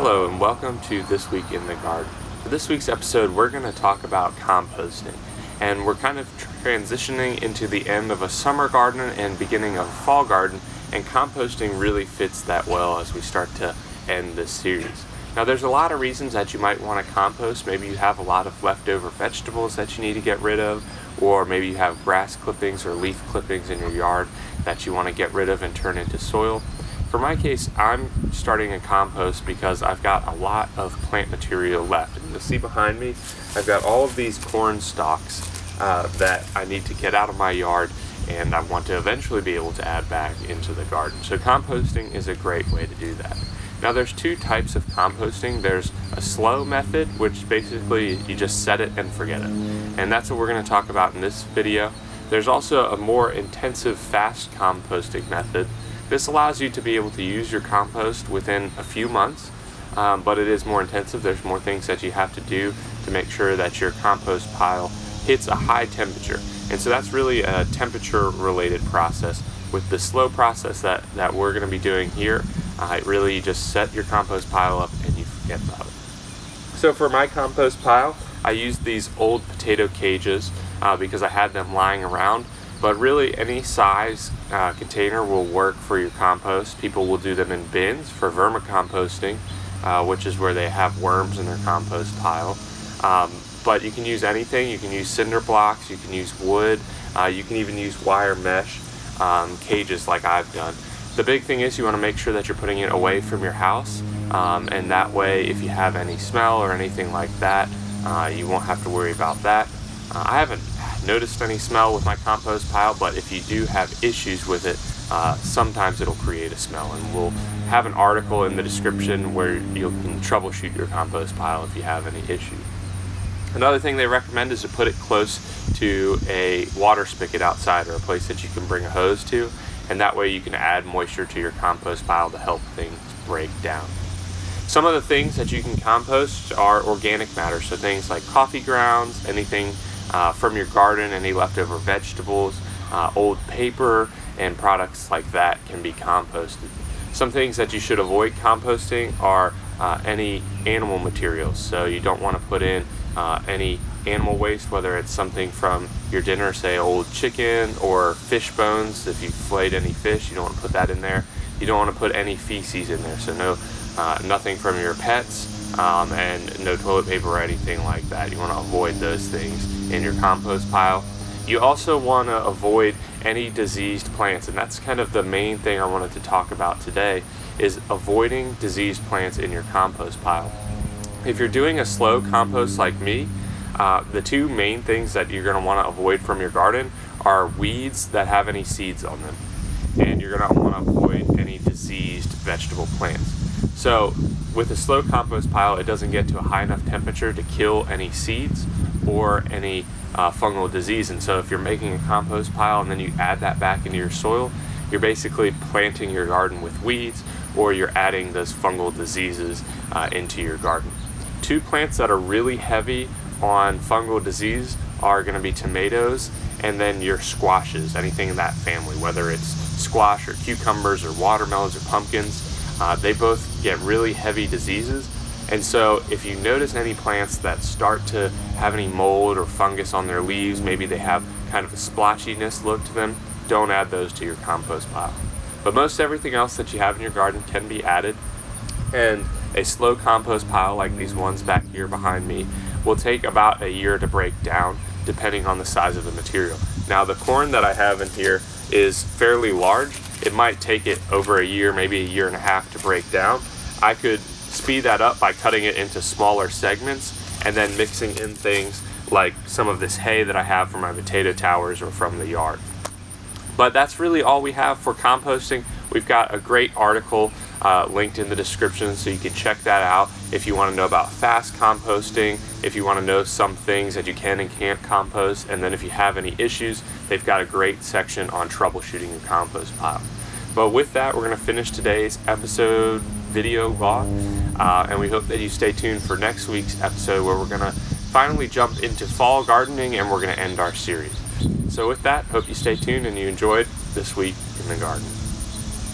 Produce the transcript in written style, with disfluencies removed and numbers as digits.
Hello and welcome to This Week in the Garden. For this week's episode, we're going to talk about composting. And we're kind of transitioning into the end of a summer garden and beginning of a fall garden, and composting really fits that well as we start to end this series. Now there's a lot of reasons that you might want to compost. Maybe you have a lot of leftover vegetables that you need to get rid of, or maybe you have grass clippings or leaf clippings in your yard that you want to get rid of and turn into soil. For my case, I'm starting a compost because I've got a lot of plant material left. And you'll see behind me, I've got all of these corn stalks that I need to get out of my yard, and I want to eventually be able to add back into the garden. So composting is a great way to do that. Now there's two types of composting. There's a slow method, which basically you just set it and forget it. And that's what we're going to talk about in this video. There's also a more intensive fast composting method. This allows you to be able to use your compost within a few months, but it is more intensive. There's more things that you have to do to make sure that your compost pile hits a high temperature. And so that's really a temperature related process. With the slow process that we're going to be doing here, really you just set your compost pile up and you forget about it. So for my compost pile, I used these old potato cages because I had them lying around. But really any size container will work for your compost. People will do them in bins for vermicomposting, which is where they have worms in their compost pile. But you can use anything. You can use cinder blocks, you can use wood, you can even use wire mesh cages like I've done. The big thing is you want to make sure that you're putting it away from your house, and that way if you have any smell or anything like that, you won't have to worry about that. I haven't noticed any smell with my compost pile, but if you do have issues with it, sometimes it'll create a smell, and we'll have an article in the description where you can troubleshoot your compost pile if you have any issues. Another thing they recommend is to put it close to a water spigot outside, or a place that you can bring a hose to, and that way you can add moisture to your compost pile to help things break down. Some of the things that you can compost are organic matter, so things like coffee grounds, anything from your garden, any leftover vegetables, old paper, and products like that can be composted. Some things that you should avoid composting are any animal materials. So you don't want to put in any animal waste, whether it's something from your dinner, say old chicken or fish bones. If you flayed any fish, you don't want to put that in there. You don't want to put any feces in there, so nothing from your pets, and no toilet paper or anything like that. You want to avoid those things in your compost pile. You also want to avoid any diseased plants, and that's kind of the main thing I wanted to talk about today, is avoiding diseased plants in your compost pile. If you're doing a slow compost like me, the two main things that you're going to want to avoid from your garden are weeds that have any seeds on them, and you're going to want to avoid any diseased vegetable plants. So with a slow compost pile, it doesn't get to a high enough temperature to kill any seeds or any fungal disease. And so if you're making a compost pile and then you add that back into your soil, you're basically planting your garden with weeds, or you're adding those fungal diseases into your garden. Two plants that are really heavy on fungal disease are going to be tomatoes and then your squashes, anything in that family, whether it's squash or cucumbers or watermelons or pumpkins. They both get really heavy diseases. And so if you notice any plants that start to have any mold or fungus on their leaves, maybe they have kind of a splotchiness look to them, don't add those to your compost pile. But most everything else that you have in your garden can be added. And a slow compost pile like these ones back here behind me will take about a year to break down, depending on the size of the material. Now the corn that I have in here is fairly large. It might take it over a year, maybe a year and a half to break down. I could speed that up by cutting it into smaller segments and then mixing in things like some of this hay that I have from my potato towers or from the yard. But that's really all we have for composting. We've got a great article linked in the description, so you can check that out if you want to know about fast composting, if you want to know some things that you can and can't compost, and then if you have any issues, they've got a great section on troubleshooting your compost pile. But with that, we're going to finish today's episode video log, and we hope that you stay tuned for next week's episode, where we're going to finally jump into fall gardening and we're going to end our series. So with that, hope you stay tuned and you enjoyed This Week in the Garden.